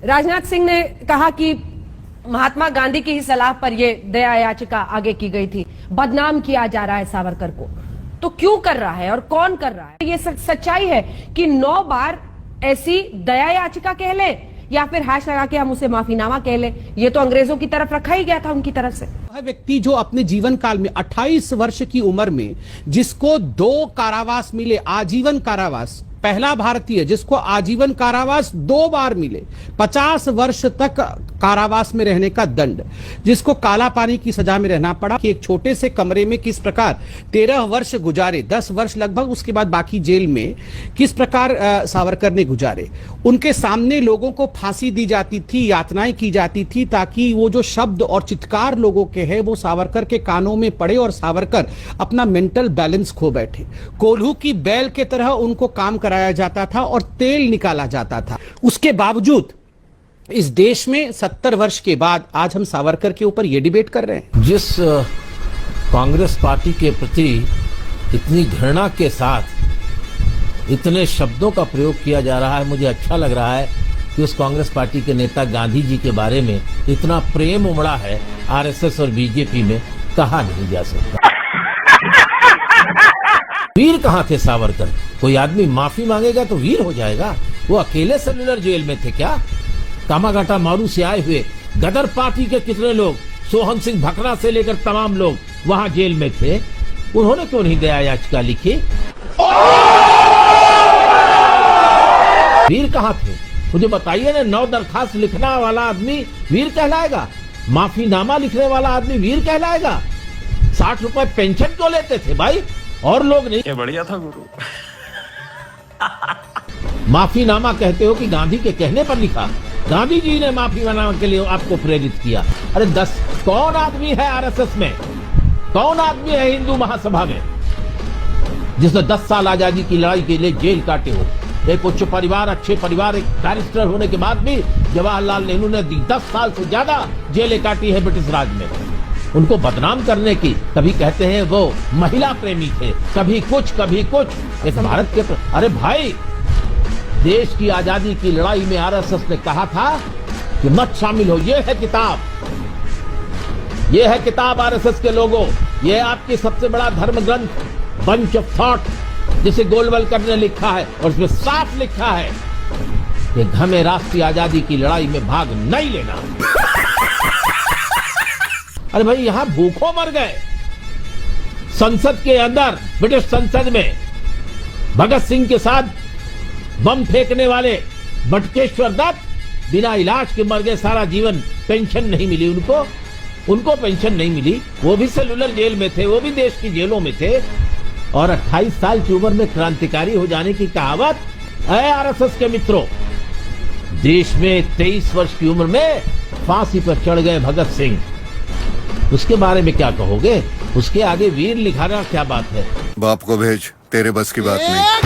राजनाथ सिंह ने कहा कि महात्मा गांधी की ही सलाह पर यह दया याचिका आगे की गई थी। बदनाम किया जा रहा है सावरकर को, तो क्यों कर रहा है और कौन कर रहा है? ये सच्चाई है कि 9 बार ऐसी दया याचिका कह ले या फिर हैश लगा के हम उसे माफीनामा कह ले, ये तो अंग्रेजों की तरफ रखा ही गया था उनकी तरफ से। वह व्यक्ति जो अपने जीवन काल में 28 वर्ष की उम्र में जिसको 2 कारावास मिले, आजीवन कारावास, पहला भारतीय जिसको आजीवन कारावास 2 बार मिले, 50 वर्ष तक कारावास में रहने का दंड, जिसको काला पानी की सजा में रहना पड़ा, कि एक छोटे से कमरे में किस प्रकार 13 वर्ष गुजारे, 10 वर्ष लगभग, उसके बाद बाकी जेल में किस प्रकार सावरकर ने गुजारे। उनके सामने लोगों को फांसी दी जाती थी, यातनाएं की जाती थी, ताकि वो जो शब्द और चित्कार लोगों के हैं वो सावरकर के कानों में पड़े और सावरकर अपना मेंटल बैलेंस खो बैठे। कोल्हू की बैल के तरह उनको काम कराया जाता था और तेल निकाला जाता था। उसके बावजूद इस देश में 70 वर्ष के बाद आज हम सावरकर के ऊपर ये डिबेट कर रहे हैं। जिस कांग्रेस पार्टी के प्रति इतनी घृणा के साथ इतने शब्दों का प्रयोग किया जा रहा है, मुझे अच्छा लग रहा है कि उस कांग्रेस पार्टी के नेता गांधी जी के बारे में इतना प्रेम उमड़ा है आरएसएस और बीजेपी में, कहा नहीं जा सकता। वीर कहाँ थे सावरकर? कोई आदमी माफी मांगेगा तो वीर हो जाएगा? वो अकेले सेलुलर जेल में थे क्या? कामागाटा मारू से आए हुए गदर पार्टी के कितने लोग, सोहन सिंह भकरा से लेकर तमाम लोग वहां जेल में थे। उन्होंने क्यों नहीं दया याचिका लिखी? वीर कहाँ थे? मुझे बताइए ना। 9 दरखास्त लिखने वाला आदमी वीर कहलाएगा? माफीनामा लिखने वाला आदमी वीर कहलाएगा? 60 रुपए पेंशन क्यों लेते थे भाई? और लोग नहीं। ये बढ़िया था गुरु। माफीनामा कहते हो कि गांधी के कहने पर लिखा? गांधी जी ने माफीनामा के लिए आपको प्रेरित किया। अरे 10 कौन आदमी है आरएसएस में, कौन आदमी है हिंदू महासभा में जिसने 10 साल आजादी की लड़ाई के लिए जेल काटे हो? एक उच्च परिवार, अच्छे परिवार, एक बैरिस्टर होने के बाद भी जवाहरलाल नेहरू ने 10 साल से ज्यादा जेलें काटी है ब्रिटिश राज में। उनको बदनाम करने की, कभी कहते हैं वो महिला प्रेमी थे, कभी कुछ इस भारत के। अरे भाई, देश की आजादी की लड़ाई में आरएसएस ने कहा था कि मत शामिल हो। ये है किताब आरएसएस के लोगों, ये आपकी सबसे बड़ा धर्म ग्रंथ बंच ऑफ थॉट जिसे गोलवलकर ने लिखा है, और इसमें साफ लिखा है कि हमें राष्ट्रीय आजादी की लड़ाई में भाग नहीं लेना। अरे भाई, यहां भूखों मर गए। संसद के अंदर, ब्रिटिश संसद में भगत सिंह के साथ बम फेंकने वाले बटुकेश्वर दत्त बिना इलाज के मर गए, सारा जीवन पेंशन नहीं मिली उनको पेंशन नहीं मिली। वो भी सेलुलर जेल में थे, वो भी देश की जेलों में थे। और 28 साल की उम्र में क्रांतिकारी हो जाने की कहावत है आरएसएस के मित्रों। देश में 23 वर्ष की उम्र में फांसी पर चढ़ गए भगत सिंह, उसके बारे में क्या कहोगे? उसके आगे वीर लिखाना क्या बात है? बाप को भेज, तेरे बस की बात नहीं।